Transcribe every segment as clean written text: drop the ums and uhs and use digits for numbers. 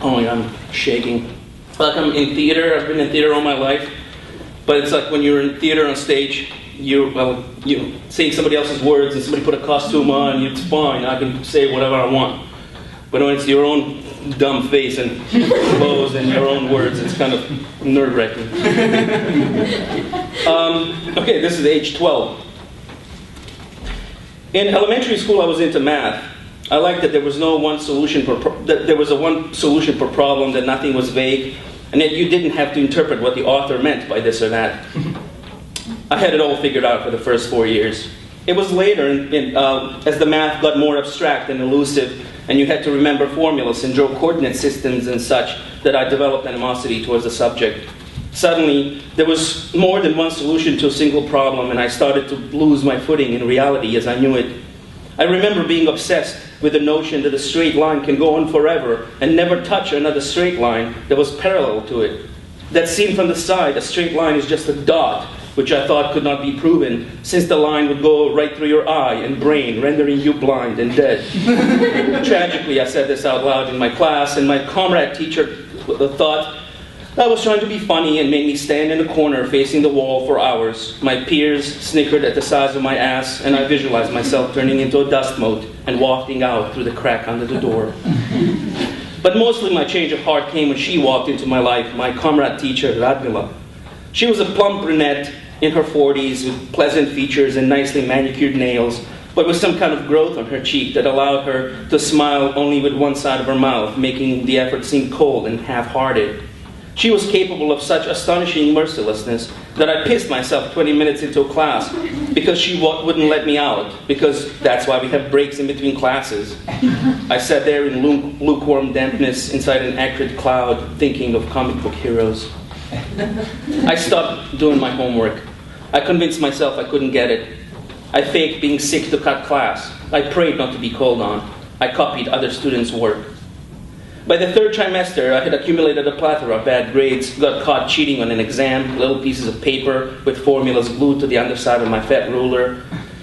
Oh my God, I'm shaking. Like I'm in theater. I've been in theater all my life. But it's like when you're in theater on stage, you're saying somebody else's words and somebody put a costume on, it's fine. I can say whatever I want. But when it's your own dumb face and clothes and your own words, it's kind of nerve-wracking. Okay, this is age 12. In elementary school, I was into math. I liked that there was no one solution that there was a one solution per problem, that nothing was vague, and that you didn't have to interpret what the author meant by this or that. I had it all figured out for the first 4 years. It was later, as the math got more abstract and elusive, and you had to remember formulas and draw coordinate systems and such, that I developed animosity towards the subject. Suddenly, there was more than one solution to a single problem, and I started to lose my footing in reality as I knew it. I remember being obsessed with the notion that a straight line can go on forever and never touch another straight line that was parallel to it. That seen from the side, a straight line is just a dot, which I thought could not be proven, since the line would go right through your eye and brain, rendering you blind and dead. Tragically, I said this out loud in my class, and my comrade teacher thought I was trying to be funny and made me stand in a corner facing the wall for hours. My peers snickered at the size of my ass, and I visualized myself turning into a dust mote and wafting out through the crack under the door. But mostly my change of heart came when she walked into my life, my comrade teacher, Radmila. She was a plump brunette in her 40s with pleasant features and nicely manicured nails, but with some kind of growth on her cheek that allowed her to smile only with one side of her mouth, making the effort seem cold and half-hearted. She was capable of such astonishing mercilessness that I pissed myself 20 minutes into a class because she wouldn't let me out, because that's why we have breaks in between classes. I sat there in lukewarm dampness inside an acrid cloud, thinking of comic book heroes. I stopped doing my homework. I convinced myself I couldn't get it. I faked being sick to cut class. I prayed not to be called on. I copied other students' work. By the third trimester, I had accumulated a plethora of bad grades, got caught cheating on an exam, little pieces of paper with formulas glued to the underside of my fat ruler,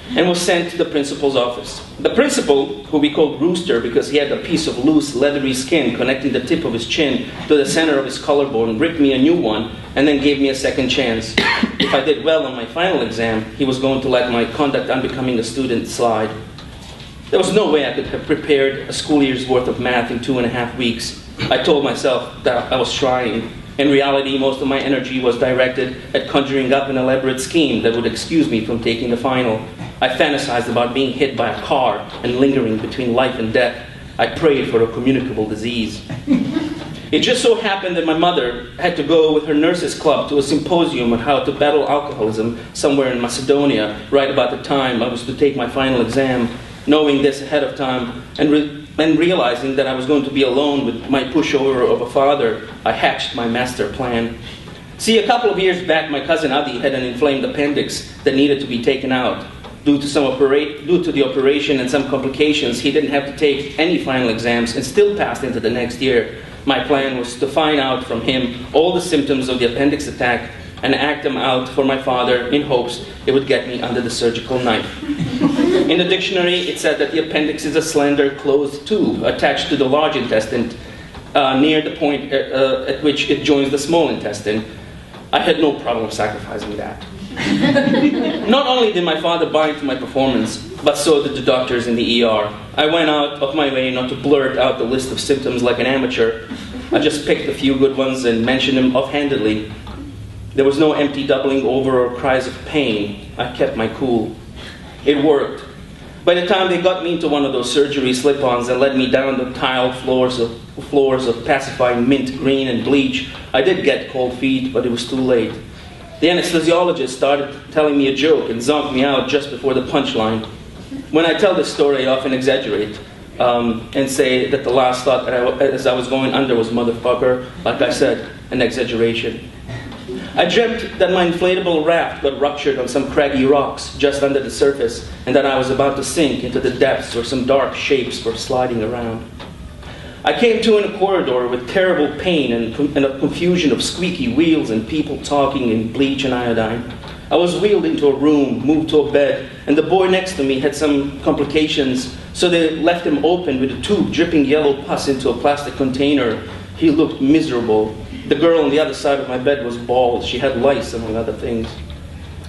and was sent to the principal's office. The principal, who we called Rooster because he had a piece of loose, leathery skin connecting the tip of his chin to the center of his collarbone, ripped me a new one, and then gave me a second chance. If I did well on my final exam, he was going to let my conduct unbecoming a student slide. There was no way I could have prepared a school year's worth of math in 2.5 weeks. I told myself that I was trying. In reality, most of my energy was directed at conjuring up an elaborate scheme that would excuse me from taking the final. I fantasized about being hit by a car and lingering between life and death. I prayed for a communicable disease. It just so happened that my mother had to go with her nurses' club to a symposium on how to battle alcoholism somewhere in Macedonia right about the time I was to take my final exam. Knowing this ahead of time and realizing that I was going to be alone with my pushover of a father, I hatched my master plan. See, a couple of years back, my cousin Adi had an inflamed appendix that needed to be taken out. Due to the operation and some complications, he didn't have to take any final exams and still passed into the next year. My plan was to find out from him all the symptoms of the appendix attack and act them out for my father in hopes it would get me under the surgical knife. In the dictionary, it said that the appendix is a slender, closed tube attached to the large intestine near the point at which it joins the small intestine. I had no problem sacrificing that. Not only did my father buy into my performance, but so did the doctors in the ER. I went out of my way not to blurt out the list of symptoms like an amateur. I just picked a few good ones and mentioned them offhandedly. There was no empty doubling over or cries of pain. I kept my cool. It worked. By the time they got me into one of those surgery slip-ons and led me down the tiled floors of pacifying mint green and bleach, I did get cold feet, but it was too late. The anesthesiologist started telling me a joke and zonked me out just before the punchline. When I tell this story, I often exaggerate and say that the last thought as I was going under was motherfucker. Like I said, an exaggeration. I dreamt that my inflatable raft got ruptured on some craggy rocks just under the surface, and that I was about to sink into the depths where some dark shapes were sliding around. I came to in a corridor with terrible pain and a confusion of squeaky wheels and people talking in bleach and iodine. I was wheeled into a room, moved to a bed, and the boy next to me had some complications, so they left him open with a tube dripping yellow pus into a plastic container. He looked miserable. The girl on the other side of my bed was bald. She had lice, among other things.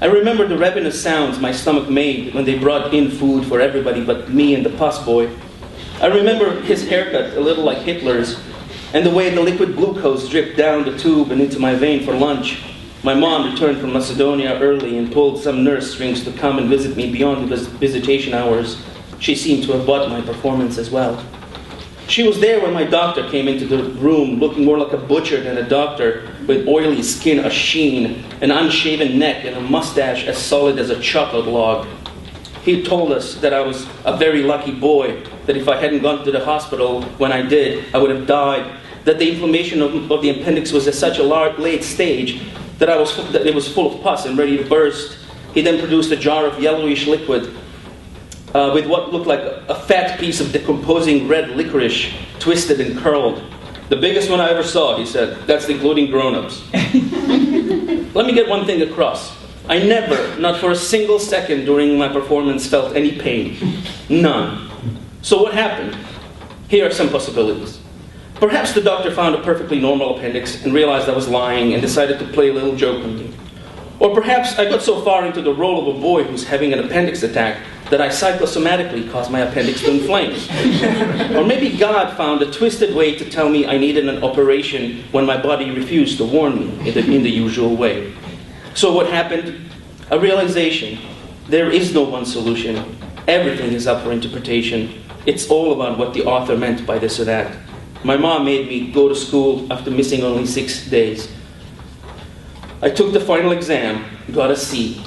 I remember the ravenous sounds my stomach made when they brought in food for everybody but me and the busboy. I remember his haircut, a little like Hitler's, and the way the liquid glucose dripped down the tube and into my vein for lunch. My mom returned from Macedonia early and pulled some nurse strings to come and visit me beyond the visitation hours. She seemed to have bought my performance as well. She was there when my doctor came into the room, looking more like a butcher than a doctor, with oily skin a-sheen, an unshaven neck, and a mustache as solid as a chocolate log. He told us that I was a very lucky boy, that if I hadn't gone to the hospital when I did, I would have died, that the inflammation of the appendix was at such a late stage that it was full of pus and ready to burst. He then produced a jar of yellowish liquid with what looked like a fat piece of decomposing red licorice, twisted and curled. The biggest one I ever saw, he said. That's including grown-ups. Let me get one thing across. I never, not for a single second during my performance, felt any pain. None. So what happened? Here are some possibilities. Perhaps the doctor found a perfectly normal appendix and realized I was lying and decided to play a little joke on me. Or perhaps I got so far into the role of a boy who's having an appendix attack that I psychosomatically caused my appendix to inflame. Or maybe God found a twisted way to tell me I needed an operation when my body refused to warn me in the usual way. So what happened? A realization. There is no one solution. Everything is up for interpretation. It's all about what the author meant by this or that. My mom made me go to school after missing only 6 days. I took the final exam, got a C.